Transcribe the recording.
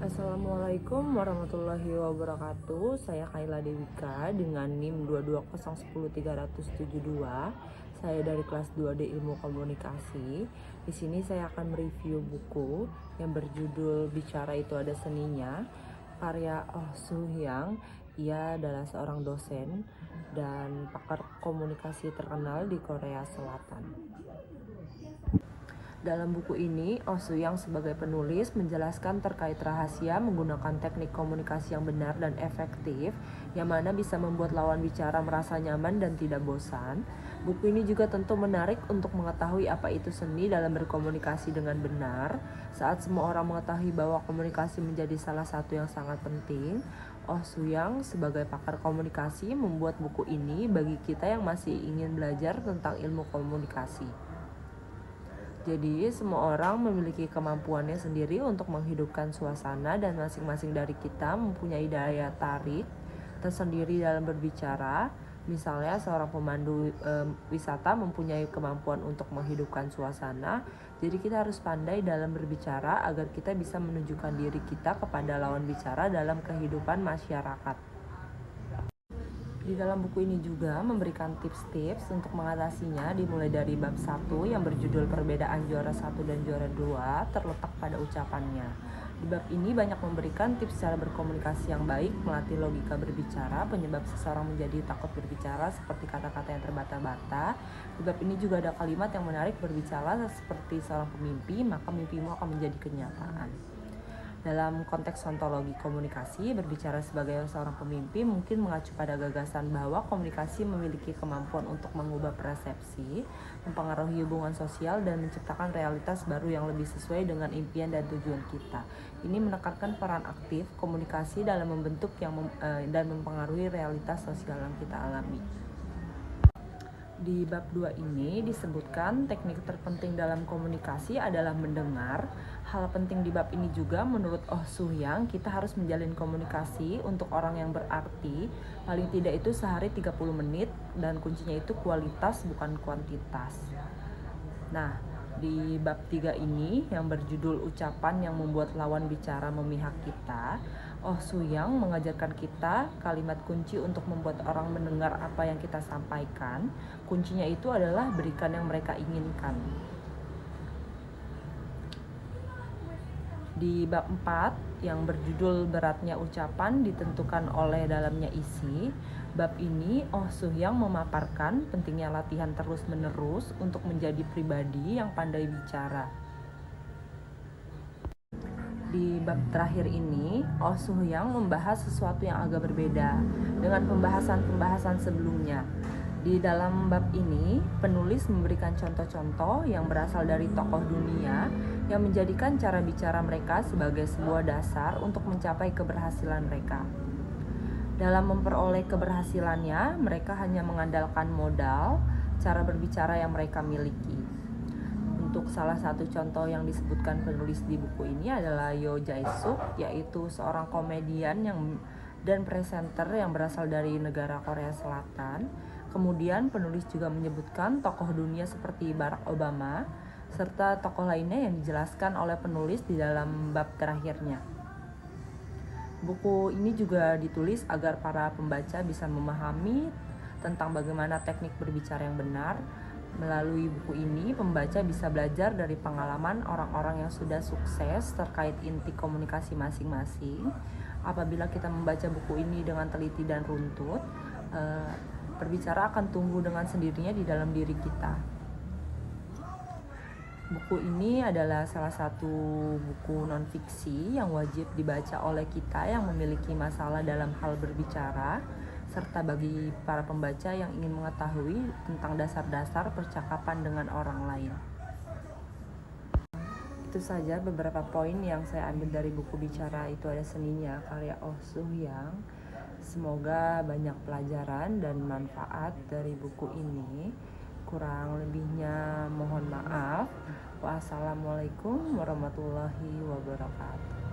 Assalamualaikum warahmatullahi wabarakatuh. Saya Kaila Dewika dengan NIM 220103072. Saya dari kelas 2D Ilmu Komunikasi. Di sini saya akan mereview buku yang berjudul Bicara Itu Ada Seninya, karya Oh Soo-hyang. Ia adalah seorang dosen dan pakar komunikasi terkenal di Korea Selatan. Dalam buku ini, Oh Soo-hyang sebagai penulis menjelaskan terkait rahasia menggunakan teknik komunikasi yang benar dan efektif, yang mana bisa membuat lawan bicara merasa nyaman dan tidak bosan. Buku ini juga tentu menarik untuk mengetahui apa itu seni dalam berkomunikasi dengan benar. Saat semua orang mengetahui bahwa komunikasi menjadi salah satu yang sangat penting, Oh Soo-hyang sebagai pakar komunikasi membuat buku ini bagi kita yang masih ingin belajar tentang ilmu komunikasi. Jadi semua orang memiliki kemampuannya sendiri untuk menghidupkan suasana dan masing-masing dari kita mempunyai daya tarik tersendiri dalam berbicara. Misalnya seorang pemandu wisata mempunyai kemampuan untuk menghidupkan suasana. Jadi kita harus pandai dalam berbicara agar kita bisa menunjukkan diri kita kepada lawan bicara dalam kehidupan masyarakat. Di dalam buku ini juga memberikan tips-tips untuk mengatasinya, dimulai dari bab 1 yang berjudul Perbedaan Juara 1 dan Juara 2 terletak pada ucapannya. Di bab ini banyak memberikan tips cara berkomunikasi yang baik, melatih logika berbicara, penyebab seseorang menjadi takut berbicara seperti kata-kata yang terbata-bata. Di bab ini juga ada kalimat yang menarik, berbicara seperti seorang pemimpi, maka mimpimu akan menjadi kenyataan. Dalam konteks ontologi komunikasi, berbicara sebagai seorang pemimpin mungkin mengacu pada gagasan bahwa komunikasi memiliki kemampuan untuk mengubah persepsi, mempengaruhi hubungan sosial, dan menciptakan realitas baru yang lebih sesuai dengan impian dan tujuan kita. Ini menekankan peran aktif komunikasi dalam membentuk dan mempengaruhi realitas sosial yang kita alami. Di bab 2 ini disebutkan teknik terpenting dalam komunikasi adalah mendengar. Hal penting di bab ini juga menurut Oh Soo-hyang, kita harus menjalin komunikasi untuk orang yang berarti, paling tidak itu sehari 30 menit, dan kuncinya itu kualitas bukan kuantitas. Nah, di bab 3 ini yang berjudul ucapan yang membuat lawan bicara memihak kita, Oh Soo-hyang mengajarkan kita kalimat kunci untuk membuat orang mendengar apa yang kita sampaikan. Kuncinya itu adalah berikan yang mereka inginkan. Di bab 4 yang berjudul beratnya ucapan ditentukan oleh dalamnya isi, bab ini Oh Soo-hyang memaparkan pentingnya latihan terus-menerus untuk menjadi pribadi yang pandai bicara. Di bab terakhir ini, Oh Soo-hyang membahas sesuatu yang agak berbeda dengan pembahasan-pembahasan sebelumnya. Di dalam bab ini, penulis memberikan contoh-contoh yang berasal dari tokoh dunia yang menjadikan cara bicara mereka sebagai sebuah dasar untuk mencapai keberhasilan mereka. Dalam memperoleh keberhasilannya, mereka hanya mengandalkan modal, cara berbicara yang mereka miliki. Untuk salah satu contoh yang disebutkan penulis di buku ini adalah Yoo Jae-suk, yaitu seorang komedian dan presenter yang berasal dari negara Korea Selatan. Kemudian penulis juga menyebutkan tokoh dunia seperti Barack Obama, serta tokoh lainnya yang dijelaskan oleh penulis di dalam bab terakhirnya. Buku ini juga ditulis agar para pembaca bisa memahami tentang bagaimana teknik berbicara yang benar. Melalui buku ini, pembaca bisa belajar dari pengalaman orang-orang yang sudah sukses terkait inti komunikasi masing-masing. Apabila kita membaca buku ini dengan teliti dan runtut, berbicara akan tumbuh dengan sendirinya di dalam diri kita. Buku ini adalah salah satu buku non-fiksi yang wajib dibaca oleh kita yang memiliki masalah dalam hal berbicara, serta bagi para pembaca yang ingin mengetahui tentang dasar-dasar percakapan dengan orang lain. Itu saja beberapa poin yang saya ambil dari buku Bicara Itu Ada Seninya karya Oh Soo-hyang. Semoga banyak pelajaran dan manfaat dari buku ini. Kurang lebihnya mohon maaf. Wassalamualaikum warahmatullahi wabarakatuh.